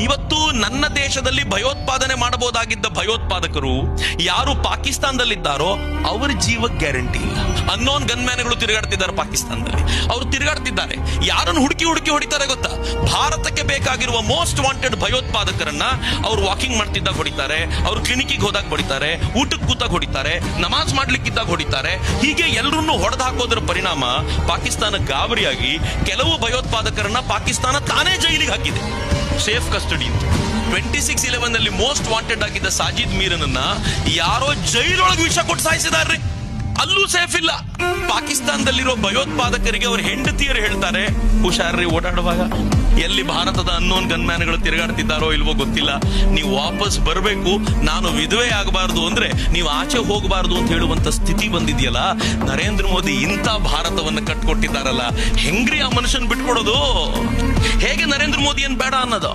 ಇವತ್ತು ನನ್ನ ದೇಶದಲ್ಲಿ ಭಯೋತ್ಪಾದನೆ ಮಾಡಬಹುದಾಗಿದ್ದ ಭಯೋತ್ಪಾದಕರು ಯಾರು ಪಾಕಿಸ್ತಾನದಲ್ಲಿದ್ದಾರೋ ಅವರ ಜೀವಕ್ಕೆ ಗ್ಯಾರಂಟಿ ಇಲ್ಲ. ಅನ್ನೋನ್ ಗನ್ಮ್ಯಾನ್ಗಳು ತಿರುಗಾಡ್ತಿದ್ದಾರೆ ಪಾಕಿಸ್ತಾನದಲ್ಲಿ. ಅವರು ತಿರುಗಾಡ್ತಿದ್ದಾರೆ, ಯಾರನ್ನು ಹುಡುಕಿ ಹೊಡಿತಾರೆ ಗೊತ್ತಾ? ಭಾರತಕ್ಕೆ ಬೇಕಾಗಿರುವ ಮೋಸ್ಟ್ ವಾಂಟೆಡ್ ಭಯೋತ್ಪಾದಕರನ್ನ ಅವ್ರು ವಾಕಿಂಗ್ ಮಾಡ್ತಿದ್ದಾಗ ಹೊಡಿತಾರೆ, ಅವ್ರು ಕ್ಲಿನಿಕ್ಗೆ ಹೋದಾಗ ಹೊಡಿತಾರೆ, ಊಟಕ್ಕೆ ಕೂತಾಗ ಹೊಡಿತಾರೆ, ನಮಾಜ್ ಮಾಡ್ಲಿಕ್ಕಿದ್ದಾಗ ಹೊಡಿತಾರೆ. ಹೀಗೆ ಎಲ್ಲರನ್ನು ಹೊಡೆದು ಹಾಕೋದ್ರ ಪರಿಣಾಮ ಪಾಕಿಸ್ತಾನ ಗಾಬರಿಯಾಗಿ ಕೆಲವು ಭಯೋತ್ಪಾದಕರನ್ನ ಪಾಕಿಸ್ತಾನ ತಾನೇ ಜೈಲಿಗೆ ಹಾಕಿದೆ, ಸೇಫ್ ಕಸ್ಟಡಿ. 26/11 ನಲ್ಲಿ ಮೋಸ್ಟ್ ವಾಂಟೆಡ್ ಆಗಿದ್ದ ಸಾಜಿದ್ ಮೀರನನ್ನ ಯಾರೋ ಜೈಲೊಳಗೆ ವಿಷ ಕೊಟ್ಟು ಸಾಯಿಸಿದಾರ್ರಿ, ಅಲ್ಲೂ ಸೇಫ್ ಇಲ್ಲ. ಪಾಕಿಸ್ತಾನದಲ್ಲಿರೋ ಭಯೋತ್ಪಾದಕರಿಗೆ ಅವ್ರ ಹೆಂಡತಿಯರು ಹೇಳ್ತಾರೆ, ಹುಷಾರ್ರಿ ಓಡಾಡುವಾಗ, ಎಲ್ಲಿ ಭಾರತದ ಅನ್ನೋನ್ ಗನ್ಮ್ಯಾನ್ಗಳು ತಿರುಗಾಡ್ತಿದ್ದಾರೋ ಇಲ್ವೋ ಗೊತ್ತಿಲ್ಲ, ನೀವು ವಾಪಸ್ ಬರಬೇಕು, ನಾನು ವಿಧವೆ ಆಗಬಾರ್ದು ಅಂದ್ರೆ ನೀವು ಆಚೆ ಹೋಗಬಾರ್ದು ಅಂತ ಹೇಳುವಂತ ಸ್ಥಿತಿ ಬಂದಿದೆಯಲ್ಲ. ನರೇಂದ್ರ ಮೋದಿ ಇಂಥ ಭಾರತವನ್ನು ಕಟ್ಕೊಟ್ಟಿದ್ದಾರಲ್ಲ, ಹೆಂಗ್ರಿ ಆ ಮನುಷ್ಯನ್ ಬಿಟ್ಕೊಡೋದು? ಹೇಗೆ ನರೇಂದ್ರ ಮೋದಿ ಏನ್ ಬೇಡ ಅನ್ನೋದು?